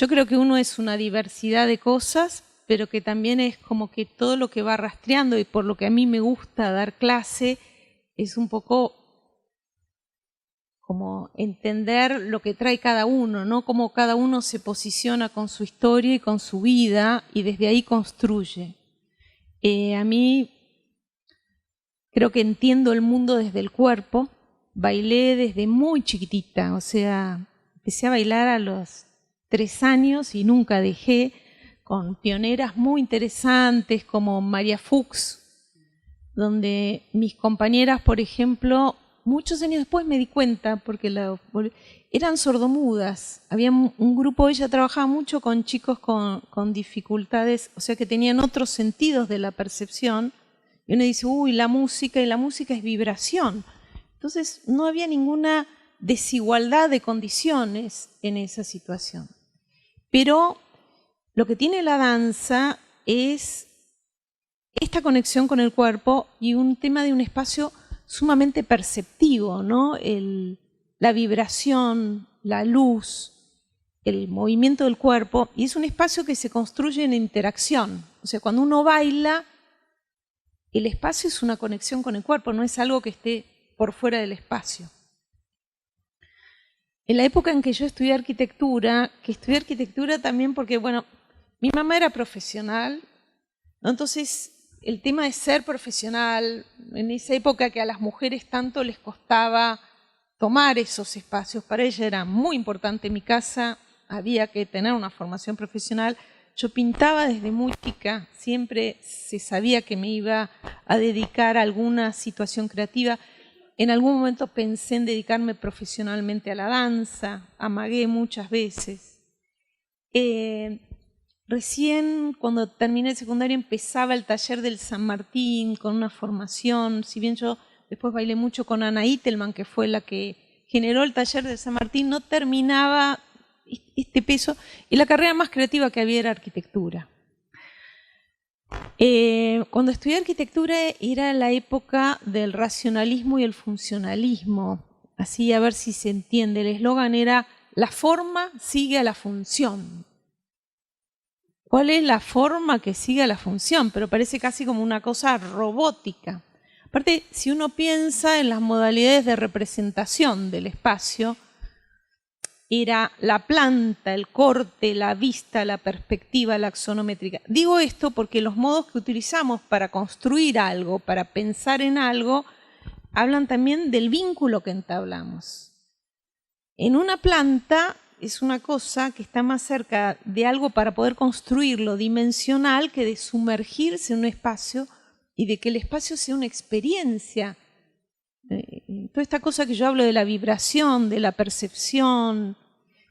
Yo creo que uno es una diversidad de cosas, pero que también es como que todo lo que va rastreando, y por lo que a mí me gusta dar clase, es un poco como entender lo que trae cada uno, ¿no? Cómo cada uno se posiciona con su historia y con su vida y desde ahí construye. A mí creo que entiendo el mundo desde el cuerpo. Bailé desde muy chiquitita, o sea, empecé a bailar a los 3 años y nunca dejé, con pioneras muy interesantes como María Fuchs, donde mis compañeras, por ejemplo, muchos años después me di cuenta, porque eran sordomudas. Había un grupo, ella trabajaba mucho con chicos con dificultades, o sea, que tenían otros sentidos de la percepción. Y uno dice, uy, la música, y la música es vibración. Entonces, no había ninguna desigualdad de condiciones en esa situación. Pero lo que tiene la danza es esta conexión con el cuerpo y un tema de un espacio sumamente perceptivo, ¿no? La vibración, la luz, el movimiento del cuerpo, y es un espacio que se construye en interacción. O sea, cuando uno baila, el espacio es una conexión con el cuerpo, no es algo que esté por fuera del espacio. En la época en que yo estudié arquitectura, también porque, bueno, mi mamá era profesional, ¿no? Entonces el tema de ser profesional, en esa época que a las mujeres tanto les costaba tomar esos espacios, para ella era muy importante. En mi casa había que tener una formación profesional. Yo pintaba desde muy chica, siempre se sabía que me iba a dedicar a alguna situación creativa. En algún momento pensé en dedicarme profesionalmente a la danza, amagué muchas veces. Recién cuando terminé el secundario empezaba el taller del San Martín con una formación, si bien yo después bailé mucho con Ana Itelman, que fue la que generó el taller del San Martín, no terminaba este peso, y la carrera más creativa que había era arquitectura. Cuando estudié arquitectura era la época del racionalismo y el funcionalismo, así a ver si se entiende. El eslogan era: la forma sigue a la función. ¿Cuál es la forma que sigue a la función? Pero parece casi como una cosa robótica. Aparte, si uno piensa en las modalidades de representación del espacio, era la planta, el corte, la vista, la perspectiva, la axonométrica. Digo esto porque los modos que utilizamos para construir algo, para pensar en algo, hablan también del vínculo que entablamos. En una planta es una cosa que está más cerca de algo para poder construirlo dimensional que de sumergirse en un espacio y de que el espacio sea una experiencia. Toda esta cosa que yo hablo de la vibración, de la percepción,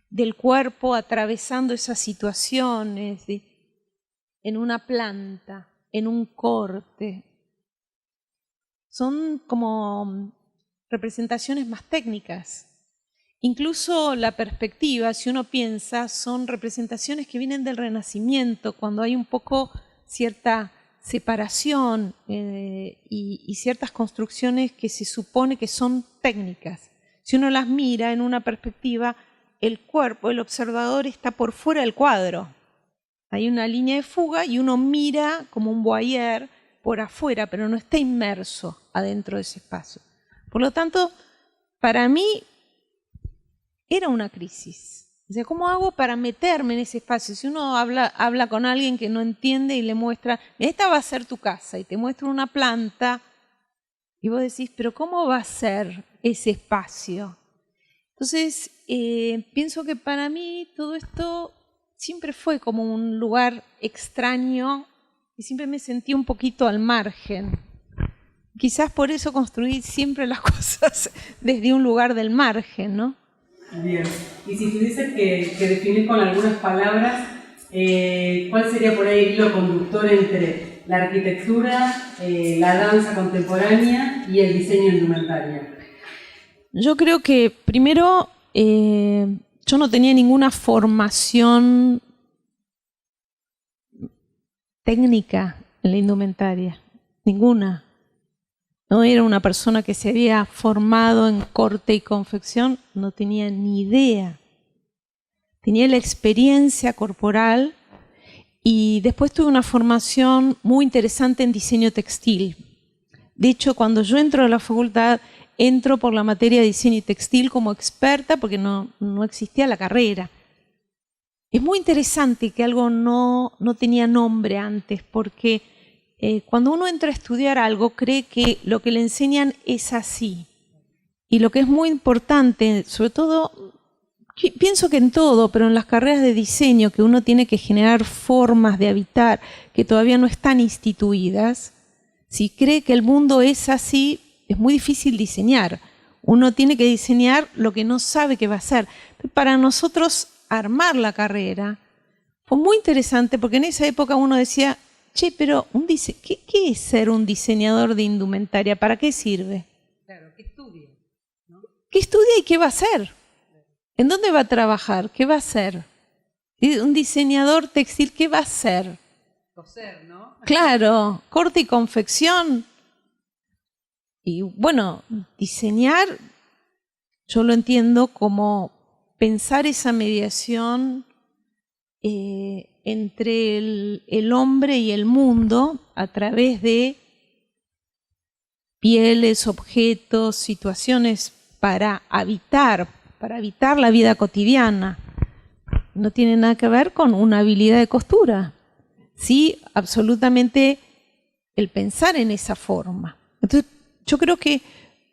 del cuerpo atravesando esas situaciones, en una planta, en un corte. Son como representaciones más técnicas. Incluso la perspectiva, si uno piensa, son representaciones que vienen del Renacimiento, cuando hay un poco cierta separación y ciertas construcciones que se supone que son técnicas. Si uno las mira en una perspectiva, el cuerpo, el observador está por fuera del cuadro. Hay una línea de fuga y uno mira como un voyeur por afuera, pero no está inmerso adentro de ese espacio. Por lo tanto, para mí era una crisis. O sea, ¿cómo hago para meterme en ese espacio? Si uno habla con alguien que no entiende y le muestra, esta va a ser tu casa, y te muestra una planta, y vos decís, pero ¿cómo va a ser ese espacio? Entonces, pienso que para mí todo esto siempre fue como un lugar extraño y siempre me sentí un poquito al margen. Quizás por eso construí siempre las cosas desde un lugar del margen, ¿no? Bien, y si tuvieses que definir con algunas palabras, ¿cuál sería por ahí el hilo conductor entre la arquitectura, la danza contemporánea y el diseño indumentario? Yo creo que primero yo no tenía ninguna formación técnica en la indumentaria, ninguna. No era una persona que se había formado en corte y confección, no tenía ni idea. tenía la experiencia corporal y después tuve una formación muy interesante en diseño textil. De hecho, cuando yo entro a la facultad, entro por la materia de diseño y textil como experta porque no existía la carrera. Es muy interesante que algo no tenía nombre antes, porque cuando uno entra a estudiar algo cree que lo que le enseñan es así. Y lo que es muy importante, sobre todo, pienso que en todo, pero en las carreras de diseño, que uno tiene que generar formas de habitar que todavía no están instituidas, si cree que el mundo es así, es muy difícil diseñar. Uno tiene que diseñar lo que no sabe que va a ser. Para nosotros, armar la carrera fue muy interesante porque en esa época uno decía, che, pero ¿qué es ser un diseñador de indumentaria? ¿Para qué sirve? Claro, ¿qué estudia? ¿No? ¿Qué estudia y qué va a hacer? ¿En dónde va a trabajar? ¿Qué va a hacer? Un diseñador textil, ¿qué va a hacer? Coser, ¿no? Claro, corte y confección. Y bueno, diseñar, yo lo entiendo como pensar esa mediación entre el hombre y el mundo a través de pieles, objetos, situaciones para habitar la vida cotidiana. No tiene nada que ver con una habilidad de costura. Sí, absolutamente el pensar en esa forma. Entonces, yo creo que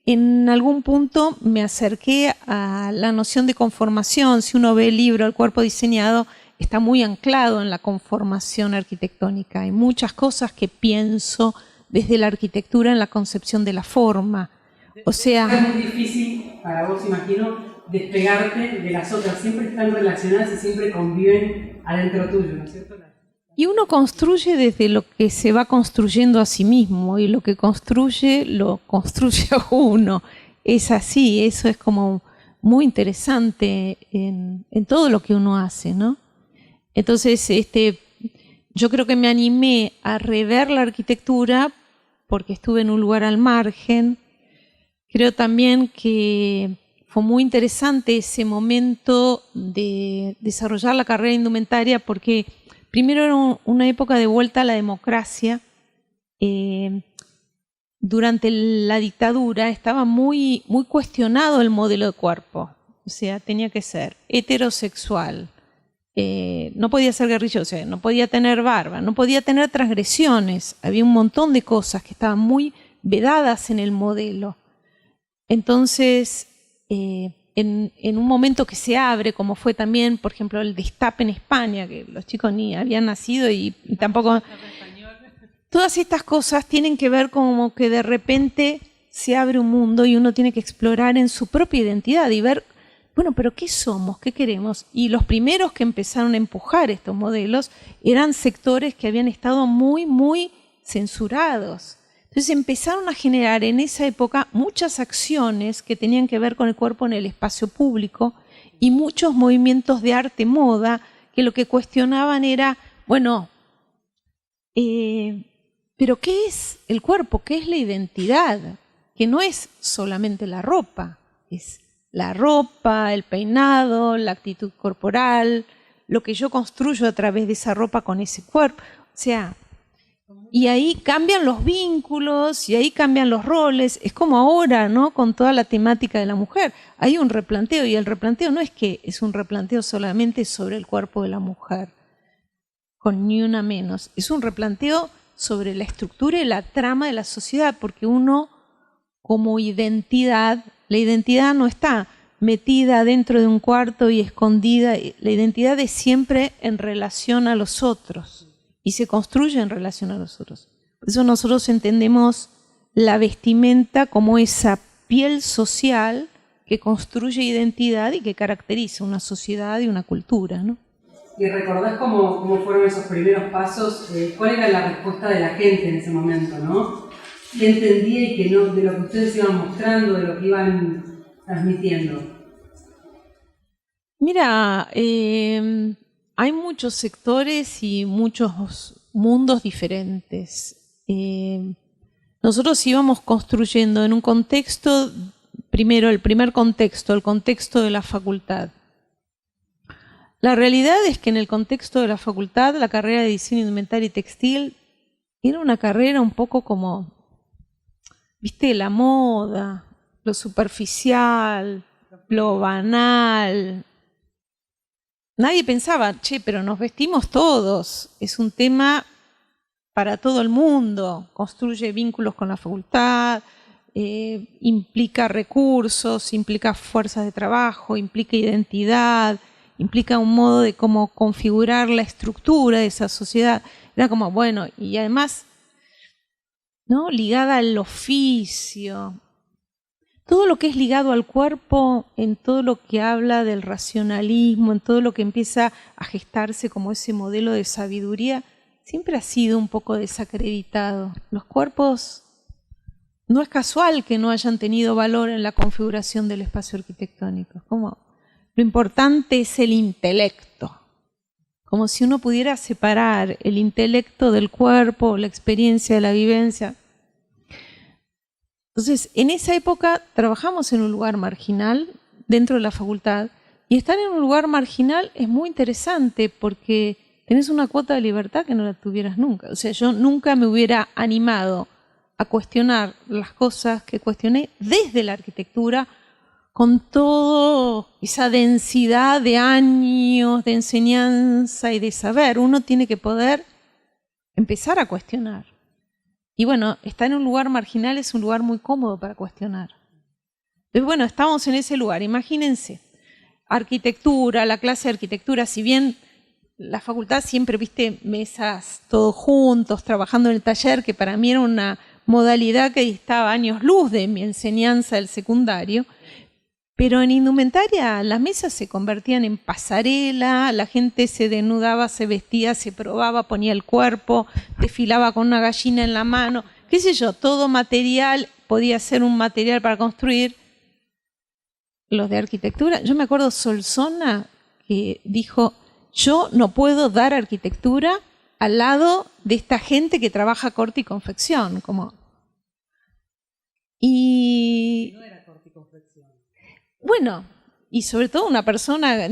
en algún punto me acerqué a la noción de conformación. Si uno ve el libro El cuerpo diseñado, está muy anclado en la conformación arquitectónica. Hay muchas cosas que pienso desde la arquitectura en la concepción de la forma. O sea, es muy difícil para vos, imagino, despegarte de las otras. Siempre están relacionadas y siempre conviven adentro tuyo, ¿no es cierto? Y uno construye desde lo que se va construyendo a sí mismo, y lo que construye, lo construye a uno. Es así, eso es como muy interesante en todo lo que uno hace, ¿no? Entonces, yo creo que me animé a rever la arquitectura porque estuve en un lugar al margen. Creo también que fue muy interesante ese momento de desarrollar la carrera indumentaria porque primero era una época de vuelta a la democracia. Durante la dictadura estaba muy cuestionado el modelo de cuerpo. O sea, tenía que ser heterosexual, no podía ser guerrilloso, no podía tener barba, no podía tener transgresiones. Había un montón de cosas que estaban muy vedadas en el modelo. Entonces, en un momento que se abre, como fue también, por ejemplo, el destape en España, que los chicos ni habían nacido y tampoco... Todas estas cosas tienen que ver como que de repente se abre un mundo y uno tiene que explorar en su propia identidad y ver, bueno, pero ¿qué somos? ¿Qué queremos? Y los primeros que empezaron a empujar estos modelos eran sectores que habían estado muy censurados. Entonces empezaron a generar en esa época muchas acciones que tenían que ver con el cuerpo en el espacio público y muchos movimientos de arte moda que lo que cuestionaban era, bueno, pero ¿qué es el cuerpo? ¿Qué es la identidad? Que no es solamente la ropa, es la ropa, el peinado, la actitud corporal, lo que yo construyo a través de esa ropa con ese cuerpo. O sea, y ahí cambian los vínculos y ahí cambian los roles. Es como ahora, ¿no? Con toda la temática de la mujer. Hay un replanteo y el replanteo no es que es un replanteo solamente sobre el cuerpo de la mujer, con ni una menos. Es un replanteo sobre la estructura y la trama de la sociedad, porque uno como identidad, la identidad no está metida dentro de un cuarto y escondida. La identidad es siempre en relación a los otros. Y se construye en relación a los otros. Por eso nosotros entendemos la vestimenta como esa piel social que construye identidad y que caracteriza una sociedad y una cultura, ¿no? ¿Y recordás cómo fueron esos primeros pasos? ¿Cuál era la respuesta de la gente en ese momento, no? ¿Qué entendía y qué no de lo que ustedes iban mostrando, de lo que iban transmitiendo? Mira, hay muchos sectores y muchos mundos diferentes. Nosotros íbamos construyendo en un contexto, primero el primer contexto, el contexto de la facultad. La realidad es que en el contexto de la facultad, la carrera de diseño indumentario y textil era una carrera un poco como, viste, la moda, lo superficial, lo banal. Nadie pensaba, che, pero nos vestimos todos, es un tema para todo el mundo, construye vínculos con la facultad, implica recursos, implica fuerzas de trabajo, implica identidad, implica un modo de cómo configurar la estructura de esa sociedad. Era como, bueno, y además, ¿no?, ligada al oficio. Todo lo que es ligado al cuerpo, en todo lo que habla del racionalismo, en todo lo que empieza a gestarse como ese modelo de sabiduría, siempre ha sido un poco desacreditado. Los cuerpos, no es casual que no hayan tenido valor en la configuración del espacio arquitectónico. Como lo importante es el intelecto. Como si uno pudiera separar el intelecto del cuerpo, la experiencia de la vivencia. Entonces, en esa época trabajamos en un lugar marginal dentro de la facultad, y estar en un lugar marginal es muy interesante porque tenés una cuota de libertad que no la tuvieras nunca. O sea, yo nunca me hubiera animado a cuestionar las cosas que cuestioné desde la arquitectura, con toda esa densidad de años de enseñanza y de saber. Uno tiene que poder empezar a cuestionar. Y bueno, estar en un lugar marginal es un lugar muy cómodo para cuestionar. Entonces, bueno, estamos en ese lugar. Imagínense, arquitectura, la clase de arquitectura, si bien la facultad siempre, viste, mesas todos juntos, trabajando en el taller, que para mí era una modalidad que distaba años luz de mi enseñanza del secundario, pero en indumentaria las mesas se convertían en pasarela, la gente se desnudaba, se vestía, se probaba, ponía el cuerpo, desfilaba con una gallina en la mano, qué sé yo, todo material podía ser un material para construir. Los de arquitectura, yo me acuerdo Solsona que dijo, yo no puedo dar arquitectura al lado de esta gente que trabaja corte y confección, como. Y no era corte y confección. Bueno, y sobre todo una persona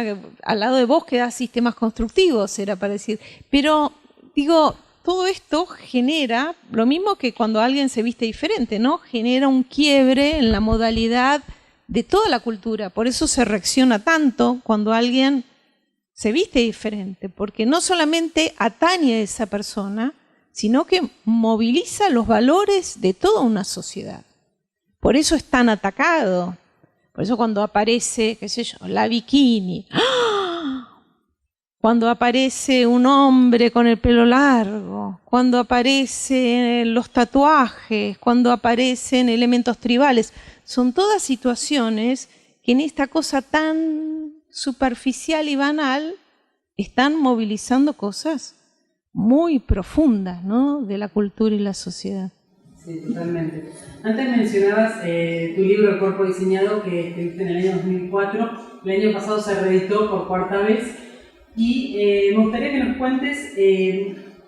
que al lado de vos que da sistemas constructivos, era para decir. Pero, digo, todo esto genera lo mismo que cuando alguien se viste diferente, ¿no? Genera un quiebre en la modalidad de toda la cultura. Por eso se reacciona tanto cuando alguien se viste diferente, porque no solamente atañe a esa persona, sino que moviliza los valores de toda una sociedad. Por eso es tan atacado. Por eso cuando aparece, qué sé yo, la bikini, ¡ah!, cuando aparece un hombre con el pelo largo, cuando aparecen los tatuajes, cuando aparecen elementos tribales, son todas situaciones que en esta cosa tan superficial y banal están movilizando cosas muy profundas, ¿no?, de la cultura y la sociedad. Sí, totalmente. Antes mencionabas tu libro El cuerpo diseñado, que escribiste en el año 2004. El año pasado se reeditó por cuarta vez. Y me gustaría que nos cuentes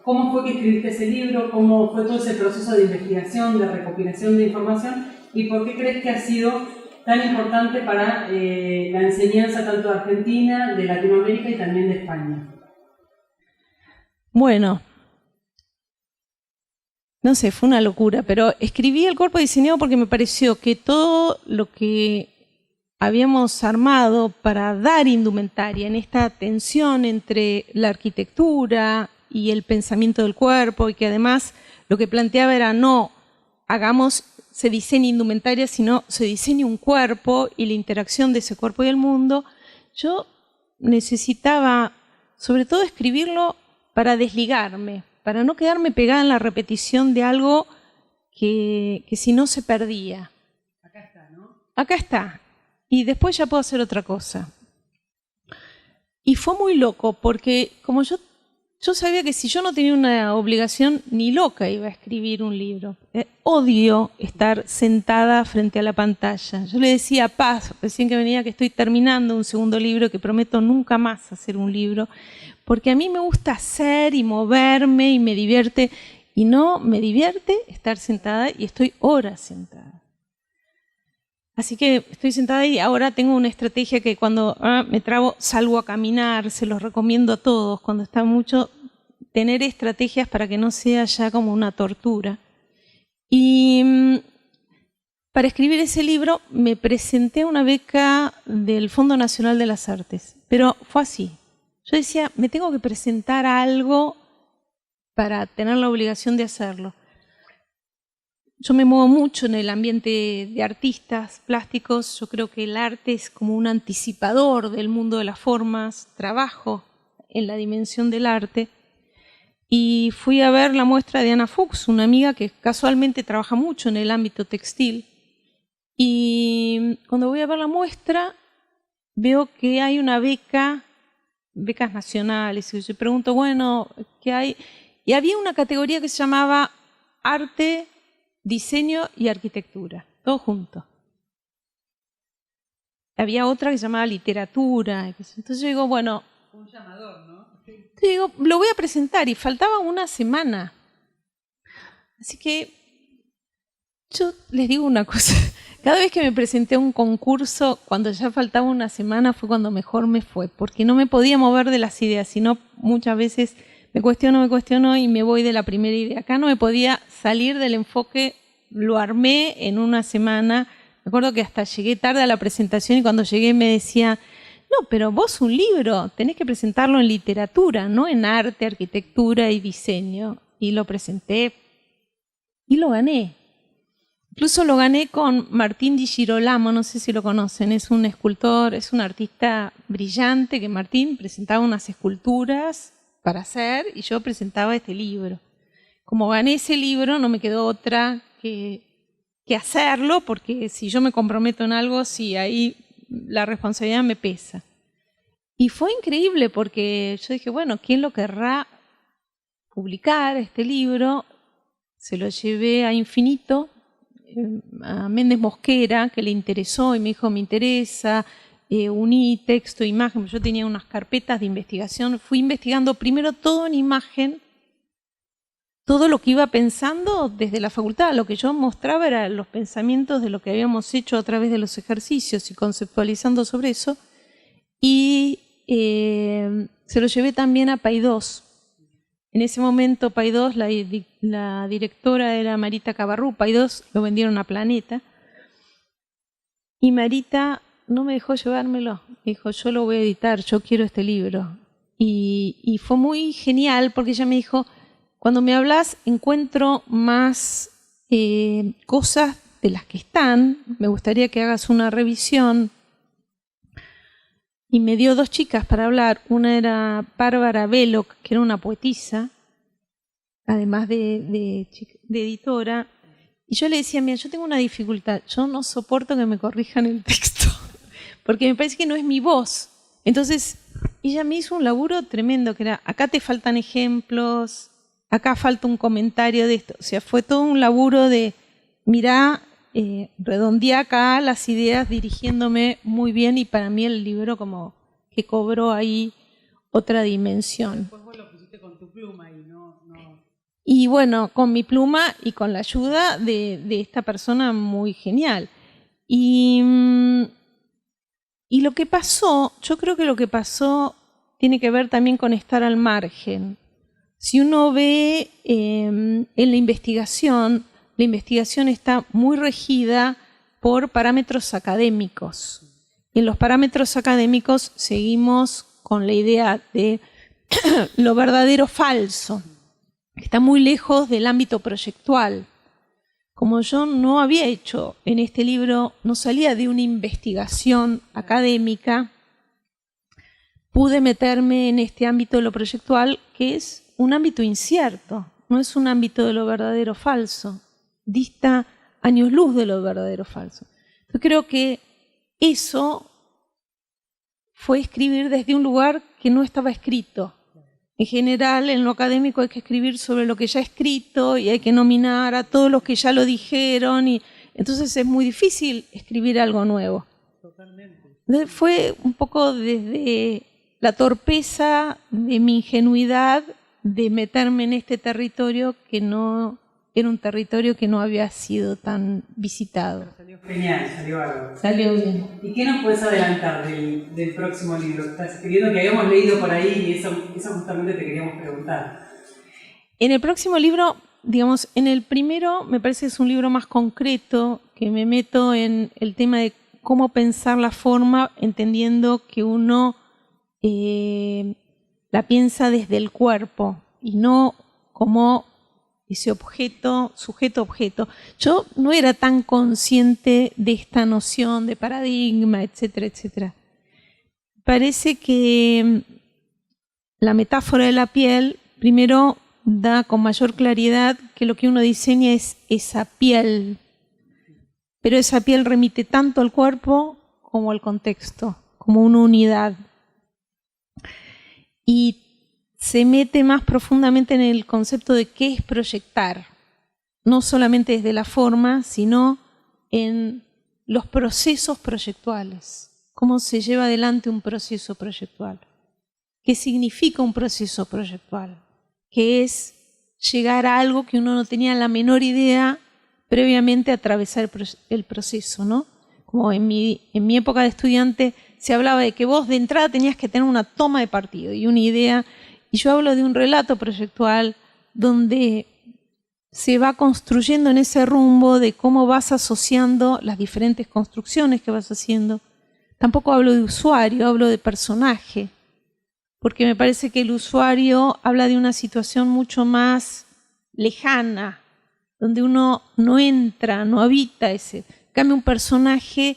cómo fue que escribiste ese libro, cómo fue todo ese proceso de investigación, de recopilación de información, y por qué crees que ha sido tan importante para la enseñanza tanto de Argentina, de Latinoamérica y también de España. Bueno, no sé, fue una locura, pero escribí El cuerpo diseñado porque me pareció que todo lo que habíamos armado para dar indumentaria en esta tensión entre la arquitectura y el pensamiento del cuerpo, y que además lo que planteaba era no se diseñe indumentaria, sino se diseñe un cuerpo y la interacción de ese cuerpo y el mundo. Yo necesitaba, sobre todo, escribirlo para desligarme, para no quedarme pegada en la repetición de algo que si no se perdía. Acá está, ¿no? Acá está. Y después ya puedo hacer otra cosa. Y fue muy loco, porque como yo sabía que si yo no tenía una obligación, ni loca iba a escribir un libro. Odio estar sentada frente a la pantalla. Yo le decía a Paz, recién que venía, que estoy terminando un segundo libro, que prometo nunca más hacer un libro, porque a mí me gusta hacer y moverme y me divierte, y no me divierte estar sentada y estoy horas sentada. Así que estoy sentada y ahora tengo una estrategia que cuando me trabo salgo a caminar, se los recomiendo a todos, cuando está mucho, tener estrategias para que no sea ya como una tortura. Y para escribir ese libro me presenté a una beca del Fondo Nacional de las Artes, pero fue así. Yo decía, me tengo que presentar a algo para tener la obligación de hacerlo. Yo me muevo mucho en el ambiente de artistas plásticos. Yo creo que el arte es como un anticipador del mundo de las formas. Trabajo en la dimensión del arte. Y fui a ver la muestra de Ana Fuchs, una amiga que casualmente trabaja mucho en el ámbito textil. Y cuando voy a ver la muestra, veo que hay una beca, becas nacionales. Y yo pregunto, bueno, ¿qué hay? Y había una categoría que se llamaba Arte, Diseño y Arquitectura, todo junto. Había otra que se llamaba Literatura. Entonces yo digo, bueno, un llamador, ¿no? Digo, lo voy a presentar y faltaba una semana. Así que yo les digo una cosa. Cada vez que me presenté a un concurso, cuando ya faltaba una semana, fue cuando mejor me fue, porque no me podía mover de las ideas, sino muchas veces me cuestiono y me voy de la primera idea. Acá no me podía salir del enfoque, lo armé en una semana. Me acuerdo que hasta llegué tarde a la presentación y cuando llegué me decía, no, pero vos un libro tenés que presentarlo en literatura, no en arte, arquitectura y diseño. Y lo presenté y lo gané. Incluso lo gané con Martín Di Girolamo, no sé si lo conocen, es un escultor, es un artista brillante que Martín presentaba unas esculturas para hacer y yo presentaba este libro. Como gané ese libro no me quedó otra que hacerlo, porque si yo me comprometo en algo, sí, ahí la responsabilidad me pesa. Y fue increíble porque yo dije, bueno, ¿quién lo querrá publicar este libro? Se lo llevé a Infinito, a Méndez Mosquera, que le interesó y me dijo, me interesa, uní texto, imagen. Yo tenía unas carpetas de investigación, fui investigando primero todo en imagen, todo lo que iba pensando desde la facultad. Lo que yo mostraba eran los pensamientos de lo que habíamos hecho a través de los ejercicios y conceptualizando sobre eso. Y se lo llevé también a Paidós. En ese momento Paidós, la directora era Marita Cabarrú. Paidós lo vendieron a Planeta. Y Marita no me dejó llevármelo. Me dijo, yo lo voy a editar, yo quiero este libro. Y fue muy genial porque ella me dijo, cuando me hablas encuentro más cosas de las que están, me gustaría que hagas una revisión. Y me dio dos chicas para hablar, una era Bárbara Belloc, que era una poetisa, además de editora, y yo le decía, mira, yo tengo una dificultad, yo no soporto que me corrijan el texto, porque me parece que no es mi voz. Entonces, ella me hizo un laburo tremendo, que era, acá te faltan ejemplos, acá falta un comentario de esto. O sea, fue todo un laburo de, mirá, redondeé acá las ideas dirigiéndome muy bien y para mí el libro como que cobró ahí otra dimensión. Después vos lo pusiste con tu pluma y no... Y bueno, con mi pluma y con la ayuda de esta persona muy genial. Y lo que pasó, yo creo que lo que pasó tiene que ver también con estar al margen. Si uno ve en la investigación está muy regida por parámetros académicos. En los parámetros académicos seguimos con la idea de lo verdadero falso, que está muy lejos del ámbito proyectual. Como yo no había hecho en este libro, no salía de una investigación académica, pude meterme en este ámbito de lo proyectual, que es un ámbito incierto, no es un ámbito de lo verdadero falso, dista años luz de lo verdadero falso. Yo creo que eso fue escribir desde un lugar que no estaba escrito. En general, en lo académico hay que escribir sobre lo que ya ha escrito y hay que nominar a todos los que ya lo dijeron. Y entonces es muy difícil escribir algo nuevo. Totalmente. Fue un poco desde la torpeza de mi ingenuidad de meterme en este territorio que no era un territorio que no había sido tan visitado. Salió genial, salió bárbaro. Salió bien. ¿Y qué nos puedes adelantar del próximo libro que estás escribiendo, que habíamos leído por ahí y eso justamente te queríamos preguntar? En el próximo libro, digamos, en el primero me parece que es un libro más concreto, que me meto en el tema de cómo pensar la forma, entendiendo que uno la piensa desde el cuerpo y no como ese objeto, sujeto-objeto. Yo no era tan consciente de esta noción de paradigma, etcétera, etcétera. Parece que la metáfora de la piel, primero, da con mayor claridad que lo que uno diseña es esa piel, pero esa piel remite tanto al cuerpo como al contexto, como una unidad. Y se mete más profundamente en el concepto de qué es proyectar, no solamente desde la forma, sino en los procesos proyectuales, cómo se lleva adelante un proceso proyectual, qué significa un proceso proyectual, que es llegar a algo que uno no tenía la menor idea previamente a atravesar el proceso, ¿no? Como en mi época de estudiante se hablaba de que vos de entrada tenías que tener una toma de partido y una idea, y yo hablo de un relato proyectual donde se va construyendo en ese rumbo de cómo vas asociando las diferentes construcciones que vas haciendo. Tampoco hablo de usuario, hablo de personaje, porque me parece que el usuario habla de una situación mucho más lejana, donde uno no entra, no habita ese. En cambio, un personaje,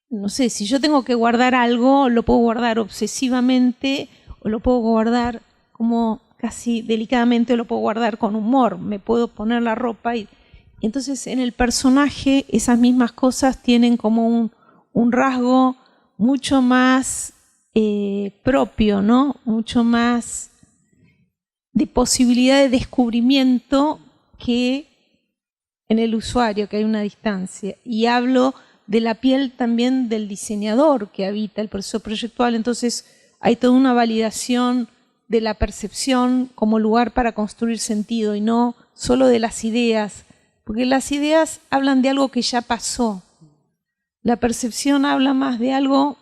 no sé, si yo tengo que guardar algo, lo puedo guardar obsesivamente o lo puedo guardar como casi delicadamente, o lo puedo guardar con humor, me puedo poner la ropa y entonces en el personaje esas mismas cosas tienen como un rasgo mucho más propio, ¿no? Mucho más de posibilidad de descubrimiento que en el usuario, que hay una distancia. Y hablo de la piel también del diseñador que habita el proceso proyectual, entonces hay toda una validación de la percepción como lugar para construir sentido y no solo de las ideas, porque las ideas hablan de algo que ya pasó. La percepción habla más de algo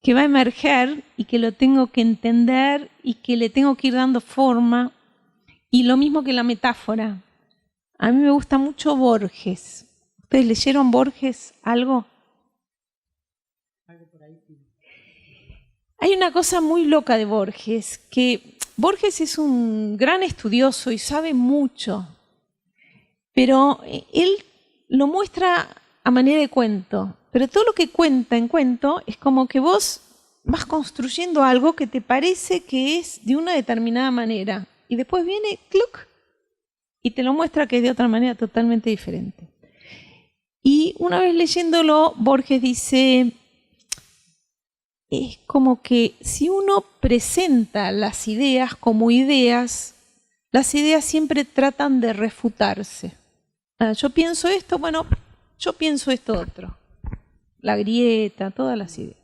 que va a emerger y que lo tengo que entender y que le tengo que ir dando forma. Y lo mismo que la metáfora. A mí me gusta mucho Borges. ¿Ustedes leyeron Borges algo? Hay una cosa muy loca de Borges, que Borges es un gran estudioso y sabe mucho, pero él lo muestra a manera de cuento, pero todo lo que cuenta en cuento es como que vos vas construyendo algo que te parece que es de una determinada manera y después viene ¡cluc! Y te lo muestra que es de otra manera totalmente diferente. Y una vez leyéndolo, Borges dice, es como que si uno presenta las ideas como ideas, las ideas siempre tratan de refutarse. Yo pienso esto, bueno, yo pienso esto otro. La grieta, todas las ideas.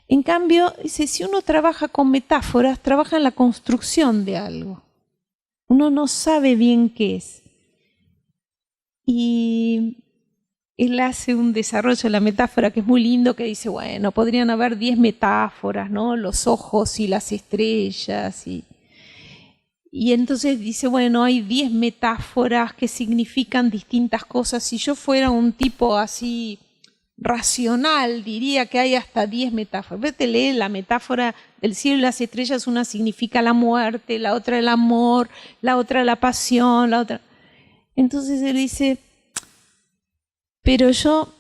En cambio, dice, si uno trabaja con metáforas, trabaja en la construcción de algo. Uno no sabe bien qué es. Y él hace un desarrollo de la metáfora que es muy lindo, que dice, bueno, podrían haber 10 metáforas, ¿no? Los ojos y las estrellas. Y entonces dice, bueno, hay 10 metáforas que significan distintas cosas. Si yo fuera un tipo así racional, diría que hay hasta 10 metáforas. Vete, lee la metáfora del cielo y las estrellas, una significa la muerte, la otra el amor, la otra la pasión, la otra... Entonces él dice, pero yo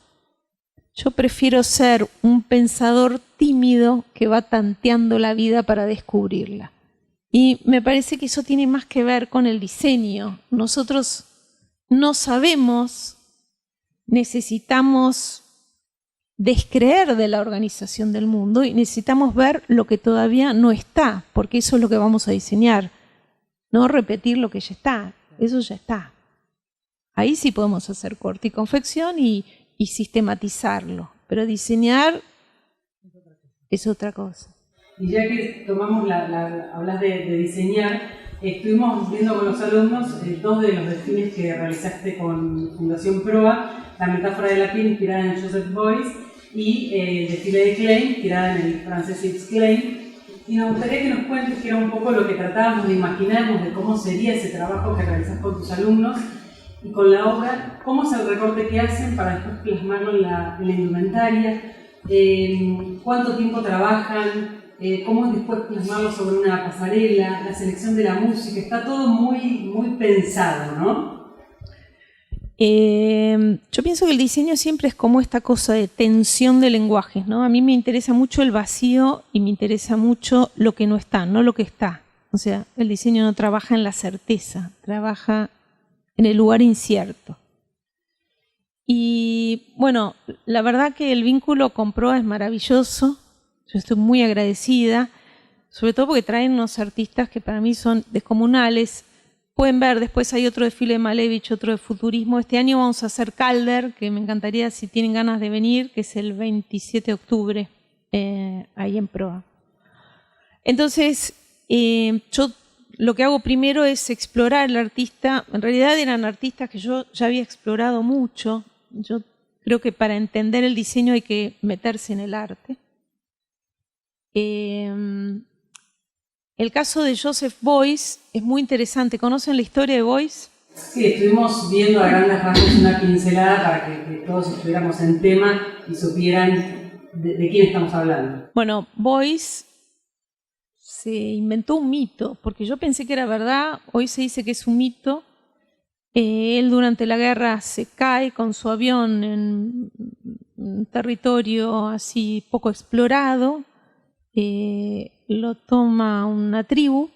prefiero ser un pensador tímido que va tanteando la vida para descubrirla. Y me parece que eso tiene más que ver con el diseño. Nosotros no sabemos, necesitamos descreer de la organización del mundo y necesitamos ver lo que todavía no está, porque eso es lo que vamos a diseñar, no repetir lo que ya está, eso ya está. Ahí sí podemos hacer corte y confección y sistematizarlo, pero diseñar es otra cosa. Y ya que tomamos hablas de diseñar, estuvimos viendo con los alumnos dos de los desfiles que realizaste con Fundación Proa, la metáfora de la piel inspirada en Joseph Beuys y el desfile de Klein, inspirada en el francés Yves Klein. Y nos gustaría que nos cuentes, que era un poco lo que tratábamos de imaginarnos de cómo sería ese trabajo que realizás con tus alumnos y con la obra, cómo es el recorte que hacen para después plasmarlo en la indumentaria, cuánto tiempo trabajan, cómo es después plasmarlo sobre una pasarela, la selección de la música, está todo muy pensado, ¿no? Yo pienso que el diseño siempre es como esta cosa de tensión de lenguajes, ¿no? A mí me interesa mucho el vacío y me interesa mucho lo que no está, no lo que está. O sea, el diseño no trabaja en la certeza, trabaja en el lugar incierto. Y bueno, la verdad que el vínculo con Proa es maravilloso. Yo estoy muy agradecida, sobre todo porque traen unos artistas que para mí son descomunales. Pueden ver, después hay otro desfile de Malevich, otro de futurismo. Este año vamos a hacer Calder, que me encantaría si tienen ganas de venir, que es el 27 de octubre, ahí en Proa. Entonces, yo lo que hago primero es explorar el artista. En realidad eran artistas que yo ya había explorado mucho. Yo creo que para entender el diseño hay que meterse en el arte. El caso de Joseph Beuys es muy interesante. ¿Conocen la historia de Beuys? Sí, estuvimos viendo a grandes rasgos una pincelada para que todos estuviéramos en tema y supieran de quién estamos hablando. Bueno, Beuys se inventó un mito, porque yo pensé que era verdad, hoy se dice que es un mito. Él durante la guerra se cae con su avión en un territorio así poco explorado. Lo toma una tribu,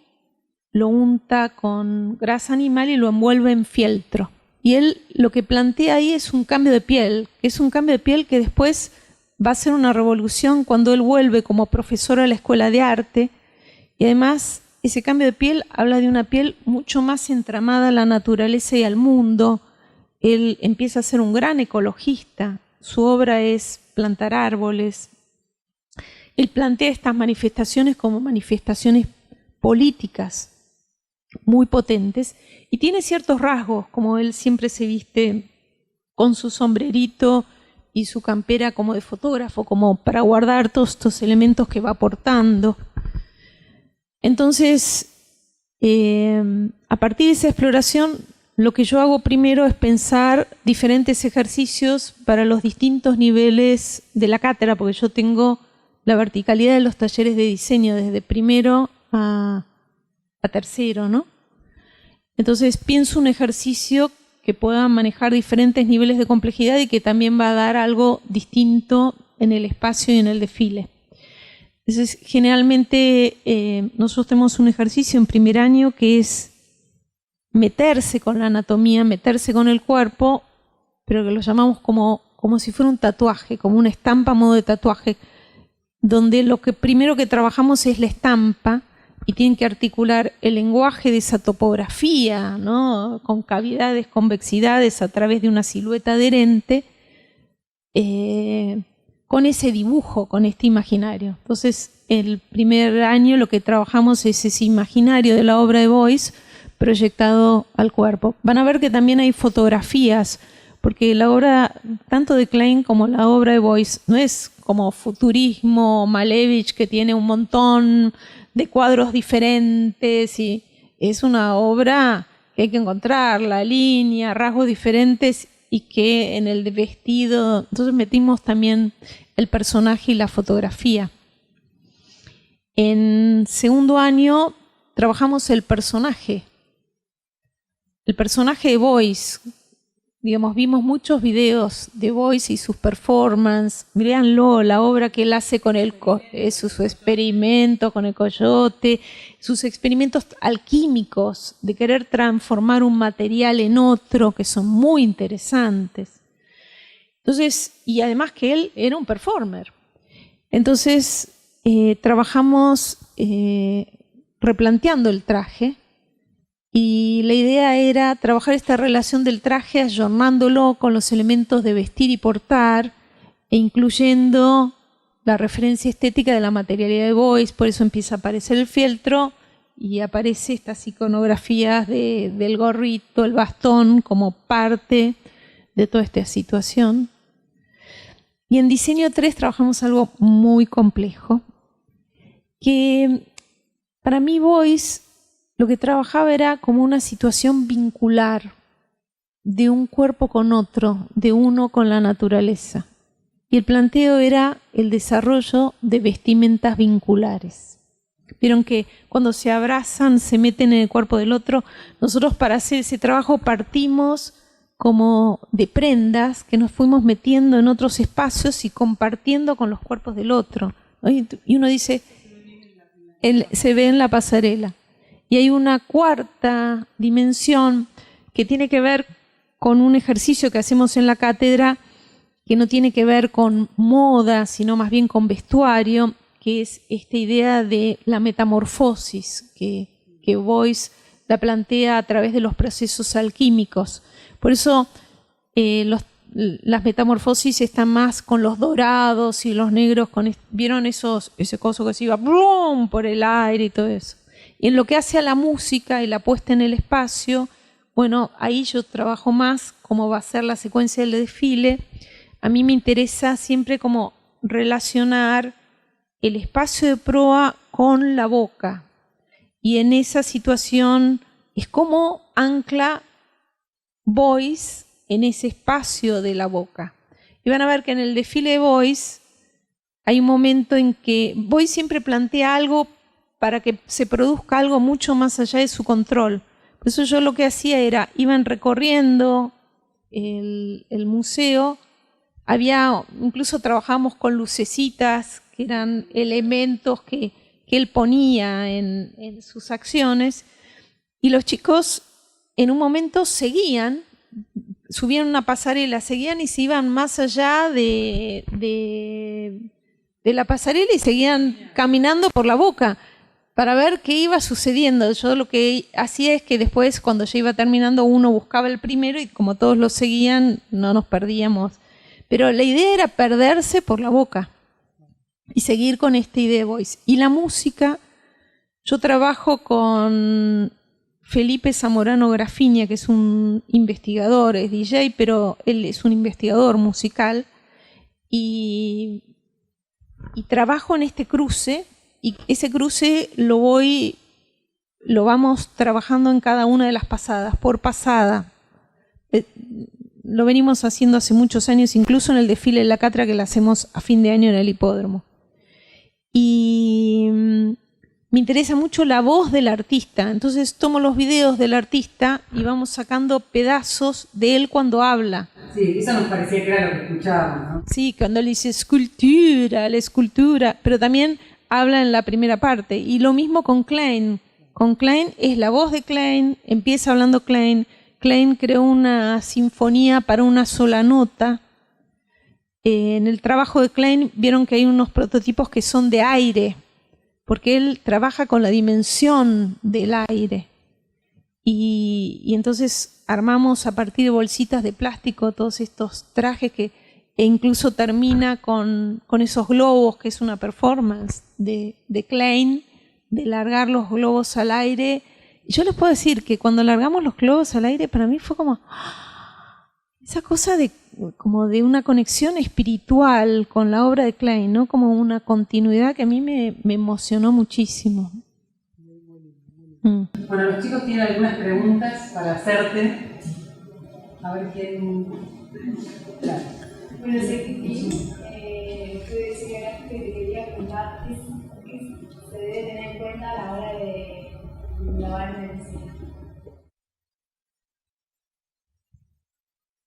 lo unta con grasa animal y lo envuelve en fieltro. Y él lo que plantea ahí es un cambio de piel, que después va a ser una revolución cuando él vuelve como profesor a la escuela de arte. Y además ese cambio de piel habla de una piel mucho más entramada a la naturaleza y al mundo. Él empieza a ser un gran ecologista, su obra es plantar árboles. Él plantea estas manifestaciones como manifestaciones políticas muy potentes y tiene ciertos rasgos, como él siempre se viste con su sombrerito y su campera como de fotógrafo, como para guardar todos estos elementos que va aportando. Entonces, a partir de esa exploración, lo que yo hago primero es pensar diferentes ejercicios para los distintos niveles de la cátedra, porque yo tengo la verticalidad de los talleres de diseño desde primero a tercero, ¿no? Entonces pienso un ejercicio que pueda manejar diferentes niveles de complejidad y que también va a dar algo distinto en el espacio y en el desfile. Entonces, generalmente nosotros tenemos un ejercicio en primer año que es meterse con la anatomía, meterse con el cuerpo, pero que lo llamamos como si fuera un tatuaje, como una estampa a modo de tatuaje, donde lo que primero que trabajamos es la estampa y tienen que articular el lenguaje de esa topografía, ¿no? Con cavidades, convexidades a través de una silueta adherente, con ese dibujo, con este imaginario. Entonces, el primer año lo que trabajamos es ese imaginario de la obra de Beuys proyectado al cuerpo. Van a ver que también hay fotografías, porque la obra, tanto de Klein como la obra de Beuys, no es como futurismo, Malevich, que tiene un montón de cuadros diferentes, y es una obra que hay que encontrar, la línea, rasgos diferentes, y que en el vestido, entonces metimos también el personaje y la fotografía. En segundo año trabajamos el personaje de Beuys. Digamos, vimos muchos videos de Beuys y sus performances. Véanlo, la obra que él hace con su experimento con el coyote, sus experimentos alquímicos de querer transformar un material en otro, que son muy interesantes. Entonces, y además que él era un performer. Entonces, trabajamos replanteando el traje. Y la idea era trabajar esta relación del traje ayornándolo con los elementos de vestir y portar e incluyendo la referencia estética de la materialidad de Beuys, por eso empieza a aparecer el fieltro y aparece estas iconografías del gorrito, el bastón, como parte de toda esta situación. Y en Diseño 3 trabajamos algo muy complejo, que para mí Boyce lo que trabajaba era como una situación vincular de un cuerpo con otro, de uno con la naturaleza. Y el planteo era el desarrollo de vestimentas vinculares. Vieron que cuando se abrazan, se meten en el cuerpo del otro. Nosotros para hacer ese trabajo partimos como de prendas que nos fuimos metiendo en otros espacios y compartiendo con los cuerpos del otro, ¿no? Y uno dice, se ve en la pasarela. Y hay una cuarta dimensión que tiene que ver con un ejercicio que hacemos en la cátedra, que no tiene que ver con moda, sino más bien con vestuario, que es esta idea de la metamorfosis, que Boyce la plantea a través de los procesos alquímicos. Por eso las metamorfosis están más con los dorados y los negros, ¿vieron ese coso que se iba ¡blum! Por el aire y todo eso? Y en lo que hace a la música y la puesta en el espacio, bueno, ahí yo trabajo más cómo va a ser la secuencia del desfile. A mí me interesa siempre como relacionar el espacio de proa con la boca. Y en esa situación es como ancla Boyce en ese espacio de la boca. Y van a ver que en el desfile de Boyce hay un momento en que Boyce siempre plantea algo para que se produzca algo mucho más allá de su control. Por eso yo lo que hacía era, iban recorriendo el museo, incluso trabajamos con lucecitas, que eran elementos que él ponía en sus acciones, y los chicos en un momento seguían, subían una pasarela, seguían y se iban más allá de la pasarela y seguían caminando por la boca para ver qué iba sucediendo. Yo lo que hacía es que después, cuando ya iba terminando, uno buscaba el primero y como todos lo seguían, no nos perdíamos. Pero la idea era perderse por la boca y seguir con esta idea de Boyce. Y la música, yo trabajo con Felipe Zamorano Grafiña, que es un investigador, es DJ, pero él es un investigador musical, y trabajo en este cruce, y ese cruce lo vamos trabajando en cada una de las pasadas, por pasada. Lo venimos haciendo hace muchos años, incluso en el desfile de la cátedra que lo hacemos a fin de año en el hipódromo. Y me interesa mucho la voz del artista, entonces tomo los videos del artista y vamos sacando pedazos de él cuando habla. Sí, eso nos parecía que era lo que escuchábamos, ¿no? Sí, cuando él dice escultura, la escultura, pero también habla en la primera parte. Y lo mismo con Klein. Con Klein es la voz de Klein, empieza hablando Klein. Klein creó una sinfonía para una sola nota. En el trabajo de Klein vieron que hay unos prototipos que son de aire, porque él trabaja con la dimensión del aire. Y entonces armamos a partir de bolsitas de plástico todos estos trajes e incluso termina con esos globos, que es una performance de Klein, de largar los globos al aire. Y yo les puedo decir que cuando largamos los globos al aire, para mí fue como esa cosa como de una conexión espiritual con la obra de Klein, ¿no? Como una continuidad que a mí me emocionó muchísimo. Bueno, los chicos tienen algunas preguntas para hacerte. A ver quién... Claro. Bueno, tú decías que te quería preguntar qué se debe tener en cuenta a la hora de innovar en el cine.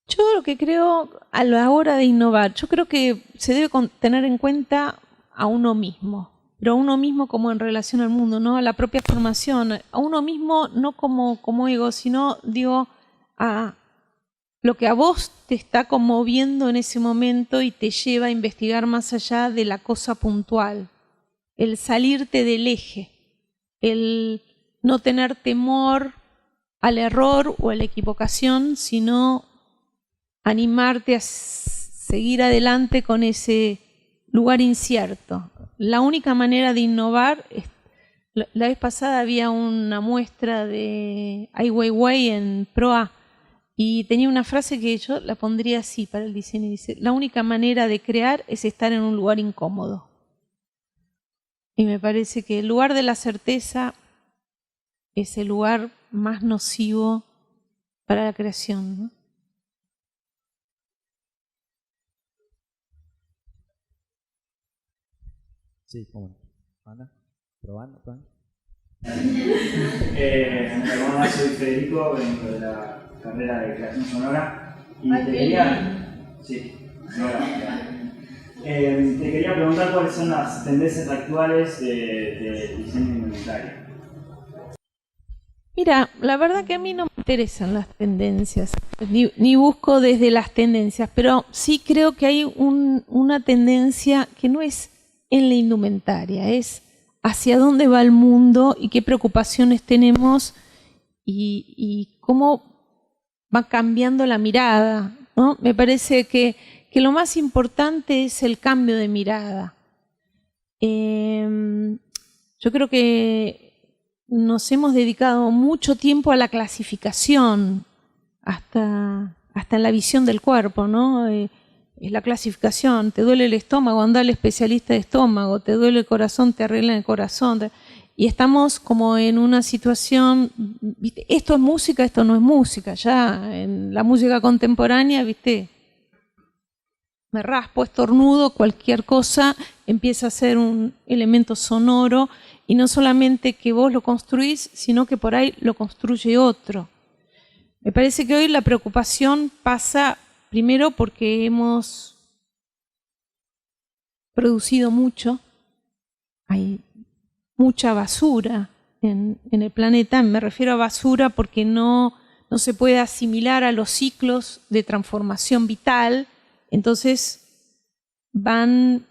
Yo lo que creo a la hora de innovar, yo creo que se debe tener en cuenta a uno mismo, pero a uno mismo como en relación al mundo, ¿no? A la propia formación, a uno mismo no como ego, sino digo a lo que a vos te está conmoviendo en ese momento y te lleva a investigar más allá de la cosa puntual, el salirte del eje, el no tener temor al error o a la equivocación, sino animarte a seguir adelante con ese lugar incierto. La única manera de innovar La vez pasada había una muestra de Ai Weiwei en Proa y tenía una frase que yo la pondría así para el diseño. Dice, la única manera de crear es estar en un lugar incómodo. Y me parece que el lugar de la certeza es el lugar más nocivo para la creación, ¿no? Sí, ¿cómo no? ¿Anda? ¿Probando? Soy Federico, vengo de la carrera de creación sonora y te quería... Sí, te quería preguntar cuáles son las tendencias actuales de diseño indumentario. Mira, la verdad que a mí no me interesan las tendencias, ni busco desde las tendencias, pero sí creo que hay una tendencia que no es en la indumentaria, es hacia dónde va el mundo y qué preocupaciones tenemos y cómo va cambiando la mirada, ¿no? Me parece que lo más importante es el cambio de mirada. Yo creo que nos hemos dedicado mucho tiempo a la clasificación, hasta en la visión del cuerpo, ¿no? Es la clasificación, te duele el estómago, anda al especialista de estómago, te duele el corazón, te arreglan el corazón. Y estamos como en una situación, ¿viste? Esto es música, esto no es música. Ya en la música contemporánea, ¿viste? Me raspo, estornudo, cualquier cosa empieza a ser un elemento sonoro y no solamente que vos lo construís, sino que por ahí lo construye otro. Me parece que hoy la preocupación pasa primero porque hemos producido mucho, hay mucha basura en el planeta, me refiero a basura porque no se puede asimilar a los ciclos de transformación vital, entonces van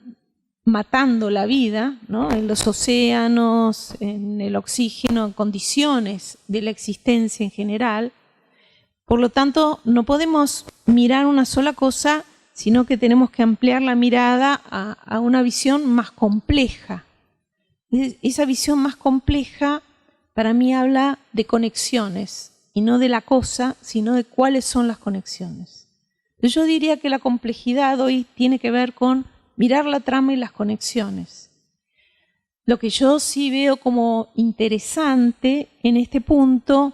matando la vida, ¿no? En los océanos, en el oxígeno, en condiciones de la existencia en general. Por lo tanto, no podemos mirar una sola cosa, sino que tenemos que ampliar la mirada a una visión más compleja. Esa visión más compleja para mí habla de conexiones, y no de la cosa, sino de cuáles son las conexiones. Yo diría que la complejidad hoy tiene que ver con mirar la trama y las conexiones. Lo que yo sí veo como interesante en este punto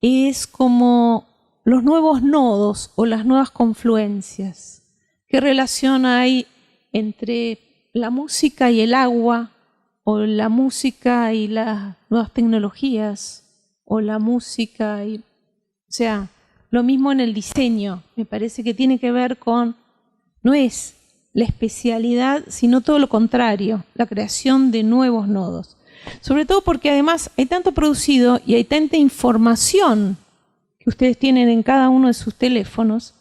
es como los nuevos nodos o las nuevas confluencias. ¿Qué relación hay entre la música y el agua, o la música y las nuevas tecnologías, o la música y... O sea, lo mismo en el diseño. Me parece que tiene que ver con... No es la especialidad, sino todo lo contrario, la creación de nuevos nodos. Sobre todo porque además hay tanto producido y hay tanta información que ustedes tienen en cada uno de sus teléfonos,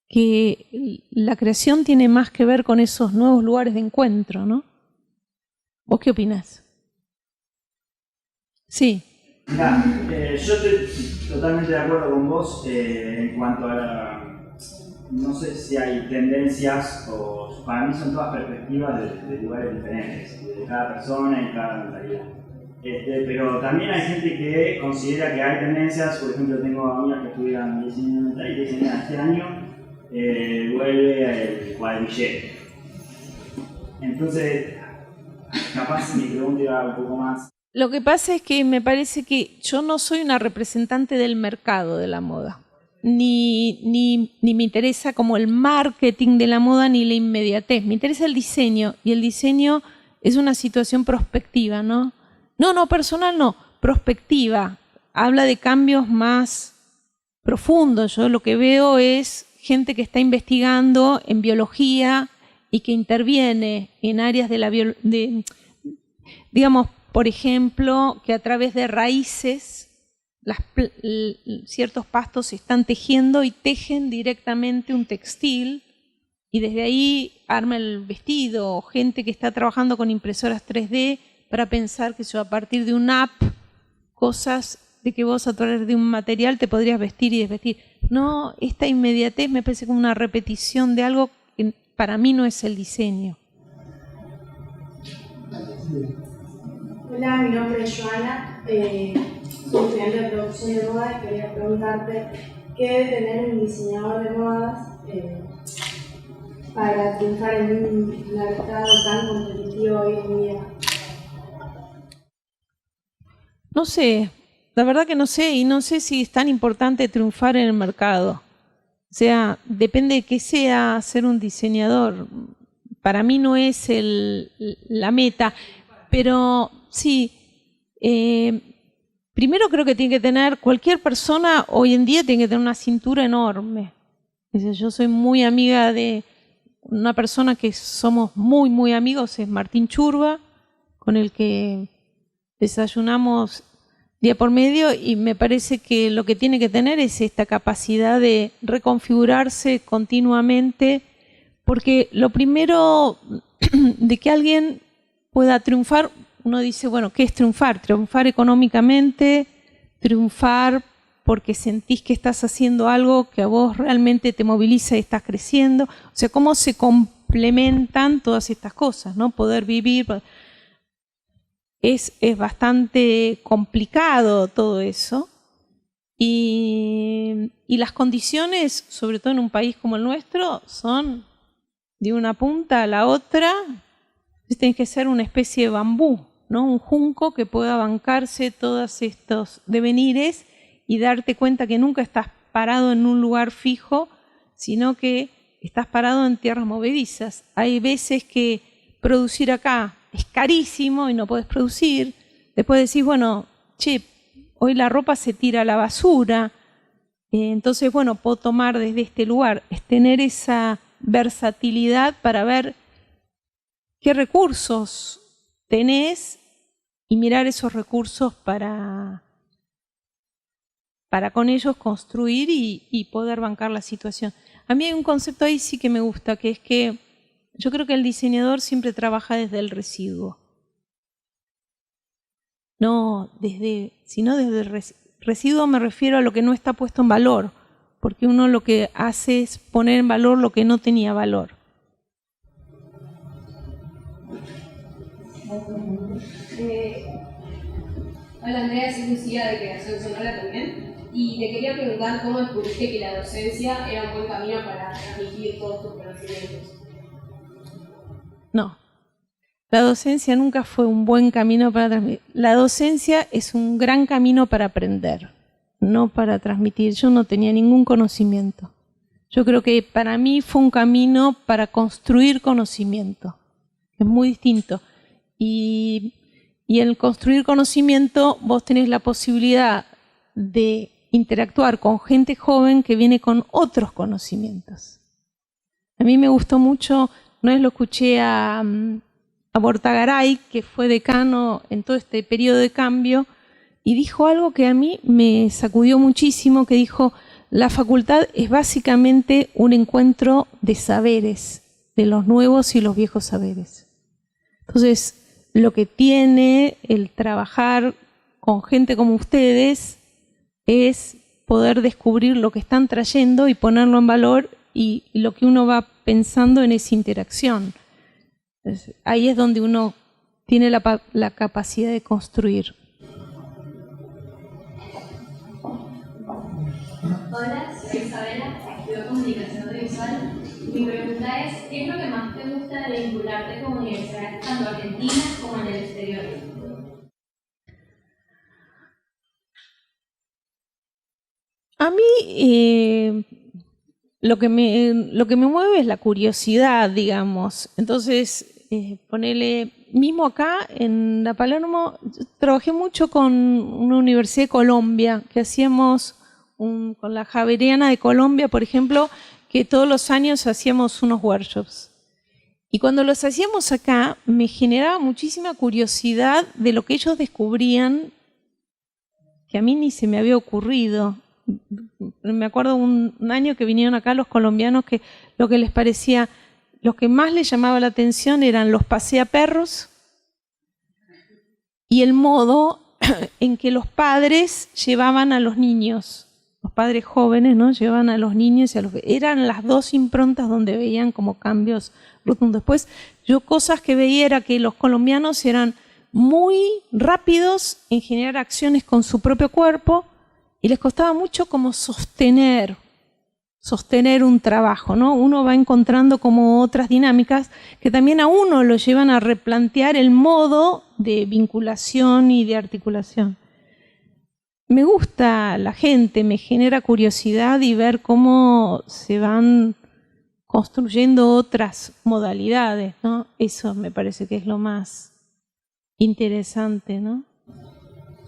que la creación tiene más que ver con esos nuevos lugares de encuentro, ¿no? ¿Vos qué opinás? Sí. Mirá, yo estoy totalmente de acuerdo con vos en cuanto a la... No sé si hay tendencias o para mí son todas perspectivas de lugares diferentes, de cada persona y cada mentalidad. Pero también hay gente que considera que hay tendencias, por ejemplo tengo amigas que estudian diseño indumentario y que dicen que este año vuelve el cuadrillero. Entonces, capaz mi pregunta iba un poco más. Lo que pasa es que me parece que yo no soy una representante del mercado de la moda. Ni me interesa como el marketing de la moda ni la inmediatez. Me interesa el diseño, y el diseño es una situación prospectiva, ¿no? No, personal no, prospectiva. Habla de cambios más profundos. Yo lo que veo es gente que está investigando en biología y que interviene en áreas de la digamos, por ejemplo, que a través de raíces ciertos pastos se están tejiendo y tejen directamente un textil y desde ahí arma el vestido, o gente que está trabajando con impresoras 3D para pensar que a partir de una app, cosas de que vos a través de un material te podrías vestir y desvestir. No, esta inmediatez me parece como una repetición de algo que para mí no es el diseño. Hola, mi nombre es Joana, soy estudiante de producción de moda y quería preguntarte qué debe tener un diseñador de modas para triunfar en un mercado tan competitivo hoy en día. No sé, la verdad que no sé, y no sé si es tan importante triunfar en el mercado. O sea, depende de qué sea ser un diseñador. Para mí no es la meta, pero sí, primero creo que tiene que tener, cualquier persona hoy en día tiene que tener una cintura enorme. Yo soy muy amiga de una persona que somos muy, muy amigos, es Martín Churba, con el que desayunamos día por medio, y me parece que lo que tiene que tener es esta capacidad de reconfigurarse continuamente, porque lo primero de que alguien pueda triunfar, uno dice, bueno, ¿qué es triunfar? Triunfar económicamente, triunfar porque sentís que estás haciendo algo que a vos realmente te moviliza y estás creciendo. O sea, cómo se complementan todas estas cosas, ¿no? Poder vivir. Es bastante complicado todo eso. Y las condiciones, sobre todo en un país como el nuestro, son de una punta a la otra. Tienes que ser una especie de bambú, ¿no? Un junco que pueda bancarse todos estos devenires y darte cuenta que nunca estás parado en un lugar fijo, sino que estás parado en tierras movedizas. Hay veces que producir acá es carísimo y no puedes producir. Después decís, bueno, che, hoy la ropa se tira a la basura. Entonces, bueno, puedo tomar desde este lugar. Es tener esa versatilidad para ver qué recursos tenés y mirar esos recursos para con ellos construir y poder bancar la situación. A mí hay un concepto ahí sí que me gusta, que es que yo creo que el diseñador siempre trabaja desde el residuo. No sino desde el residuo me refiero a lo que no está puesto en valor, porque uno lo que hace es poner en valor lo que no tenía valor. Hola Andrea, soy Lucía de Creación Sonora también. Y te quería preguntar cómo descubriste que la docencia era un buen camino para transmitir todos tus conocimientos. No, la docencia nunca fue un buen camino para transmitir. La docencia es un gran camino para aprender, no para transmitir. Yo no tenía ningún conocimiento. Yo creo que para mí fue un camino para construir conocimiento. Es muy distinto. Y en construir conocimiento vos tenés la posibilidad de interactuar con gente joven que viene con otros conocimientos. A mí me gustó mucho, una vez lo escuché a Bortagaray, que fue decano en todo este periodo de cambio, y dijo algo que a mí me sacudió muchísimo, que dijo, la facultad es básicamente un encuentro de saberes, de los nuevos y los viejos saberes. Entonces, lo que tiene el trabajar con gente como ustedes es poder descubrir lo que están trayendo y ponerlo en valor, y lo que uno va pensando en esa interacción. Ahí es donde uno tiene la capacidad de construir. Hola, soy Isabela, estudio comunicación audiovisual. Mi pregunta es, ¿qué es lo que más te gusta de vincularte con universidades tanto argentinas como en el exterior? A mí lo que me mueve es la curiosidad, digamos. Entonces, ponele, mismo acá en La Palermo, trabajé mucho con una universidad de Colombia, que hacíamos con la Javeriana de Colombia, por ejemplo, que todos los años hacíamos unos workshops. Y cuando los hacíamos acá, me generaba muchísima curiosidad de lo que ellos descubrían, que a mí ni se me había ocurrido. Me acuerdo un año que vinieron acá los colombianos, que lo que les parecía, lo que más les llamaba la atención eran los paseaperros y el modo en que los padres llevaban a los niños. Los padres jóvenes, ¿no? Llevaban a los niños y eran las dos improntas donde veían como cambios rotundos. Después, yo cosas que veía era que los colombianos eran muy rápidos en generar acciones con su propio cuerpo y les costaba mucho como sostener un trabajo, ¿no? Uno va encontrando como otras dinámicas que también a uno lo llevan a replantear el modo de vinculación y de articulación. Me gusta la gente, me genera curiosidad y ver cómo se van construyendo otras modalidades, ¿no? Eso me parece que es lo más interesante, ¿no?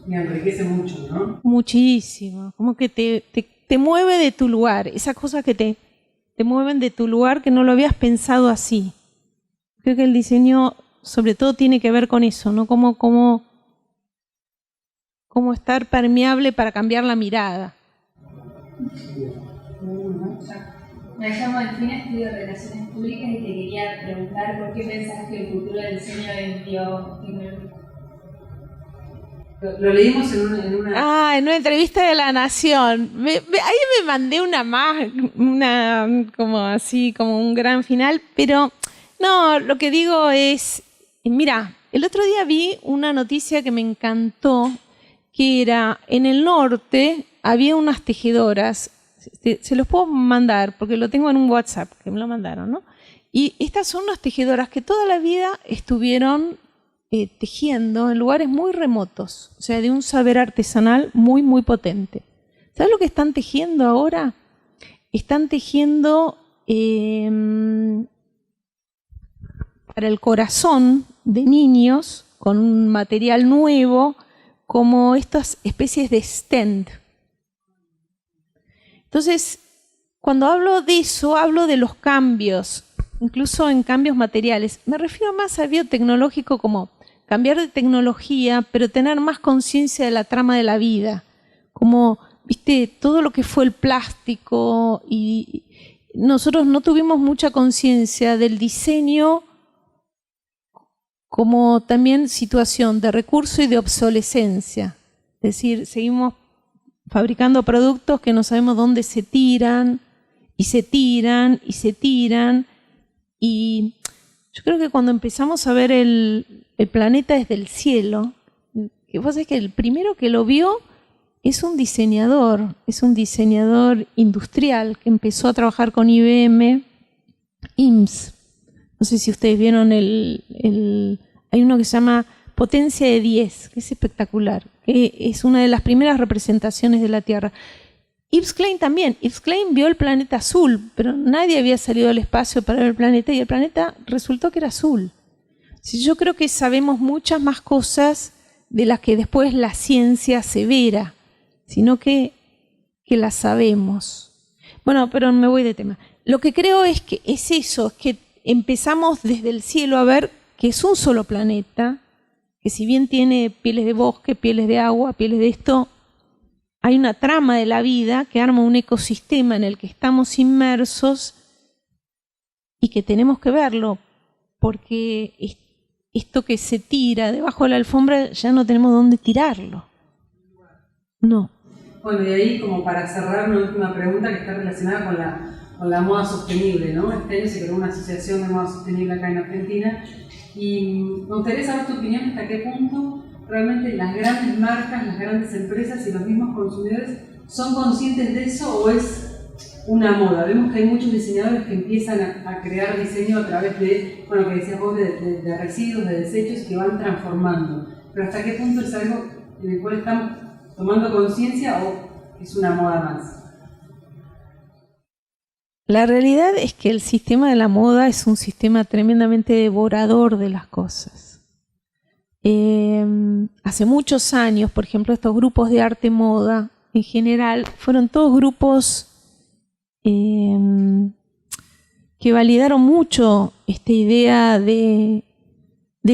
Me enriquece mucho, ¿no? Muchísimo, como que te mueve de tu lugar, esas cosas que te mueven de tu lugar que no lo habías pensado así. Creo que el diseño sobre todo tiene que ver con eso, ¿no? Cómo estar permeable para cambiar la mirada. Me llamo Delfina, estudio Relaciones Públicas y te quería preguntar por qué pensás que el futuro del diseño es biotecnológico. Lo leímos en una... En una entrevista de La Nación. Ahí me mandé como un gran final, pero no, lo que digo es, mira, el otro día vi una noticia que me encantó, que era en el norte había unas tejedoras, se los puedo mandar porque lo tengo en un WhatsApp que me lo mandaron, ¿no? Y estas son unas tejedoras que toda la vida estuvieron tejiendo en lugares muy remotos, o sea, de un saber artesanal muy, muy potente. ¿Sabes lo que están tejiendo ahora? Están tejiendo para el corazón de niños con un material nuevo, como estas especies de stent. Entonces, cuando hablo de eso, hablo de los cambios, incluso en cambios materiales. Me refiero más al biotecnológico como cambiar de tecnología, pero tener más conciencia de la trama de la vida. Como, viste, todo lo que fue el plástico y nosotros no tuvimos mucha conciencia del diseño como también situación de recurso y de obsolescencia. Es decir, seguimos fabricando productos que no sabemos dónde se tiran, y se tiran, y se tiran. Y yo creo que cuando empezamos a ver el planeta desde el cielo, que vos sabés que el primero que lo vio es un diseñador industrial que empezó a trabajar con IBM, IMSS. No sé si ustedes vieron hay uno que se llama Potencia de 10, que es espectacular, que es una de las primeras representaciones de la Tierra. Yves Klein también. Yves Klein vio el planeta azul, pero nadie había salido al espacio para ver el planeta y el planeta resultó que era azul. Yo creo que sabemos muchas más cosas de las que después la ciencia asevera, sino que las sabemos. Bueno, pero me voy de tema. Lo que creo es que es eso, es que empezamos desde el cielo a ver que es un solo planeta, que si bien tiene pieles de bosque, pieles de agua, pieles de esto, hay una trama de la vida que arma un ecosistema en el que estamos inmersos y que tenemos que verlo, porque esto que se tira debajo de la alfombra ya no tenemos dónde tirarlo. No. Bueno, y ahí como para cerrar una última pregunta que está relacionada con la moda sostenible, ¿no? Este año se creó una asociación de moda sostenible acá en Argentina y me gustaría saber tu opinión hasta qué punto realmente las grandes marcas, las grandes empresas y los mismos consumidores son conscientes de eso o es una moda. Vemos que hay muchos diseñadores que empiezan a crear diseño a través de, bueno, que decías vos, de residuos, de desechos que van transformando. Pero hasta qué punto es algo en el cual están tomando conciencia o es una moda más. La realidad es que el sistema de la moda es un sistema tremendamente devorador de las cosas. Hace muchos años, por ejemplo, estos grupos de arte moda en general fueron todos grupos que validaron mucho esta idea de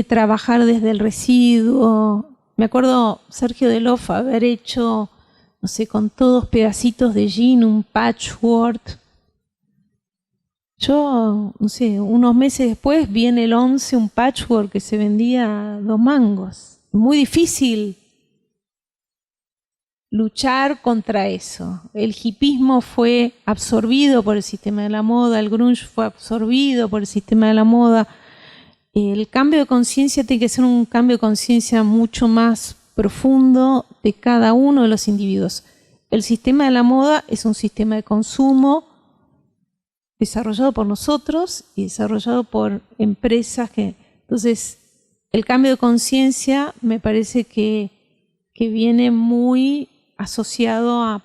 trabajar desde el residuo. Me acuerdo Sergio Delof haber hecho, no sé, con todos pedacitos de jean, un patchwork. Yo, no sé, unos meses después vi en el 11 un patchwork que se vendía a 2 mangos. Muy difícil luchar contra eso. El hipismo fue absorbido por el sistema de la moda, el grunge fue absorbido por el sistema de la moda. El cambio de conciencia tiene que ser un cambio de conciencia mucho más profundo de cada uno de los individuos. El sistema de la moda es un sistema de consumo desarrollado por nosotros y desarrollado por empresas que... Entonces, el cambio de conciencia me parece que viene muy asociado a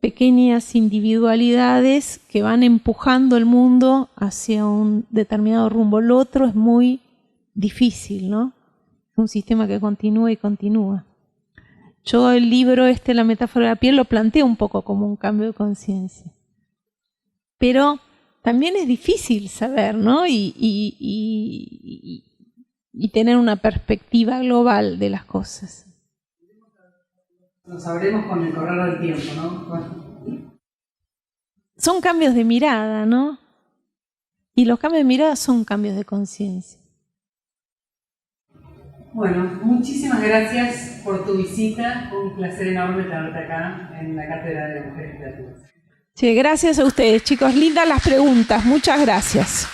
pequeñas individualidades que van empujando el mundo hacia un determinado rumbo. Lo otro es muy difícil, ¿no? Es un sistema que continúa y continúa. Yo el libro La metáfora de la piel, lo planteo un poco como un cambio de conciencia. Pero también es difícil saber, ¿no? Y tener una perspectiva global de las cosas. Lo sabremos con el correr del tiempo, ¿no? Bueno. Son cambios de mirada, ¿no? Y los cambios de mirada son cambios de conciencia. Bueno, muchísimas gracias por tu visita. Un placer enorme tenerte acá en la Cátedra de Mujeres Creativas. Sí, gracias a ustedes, chicos. Lindas las preguntas. Muchas gracias.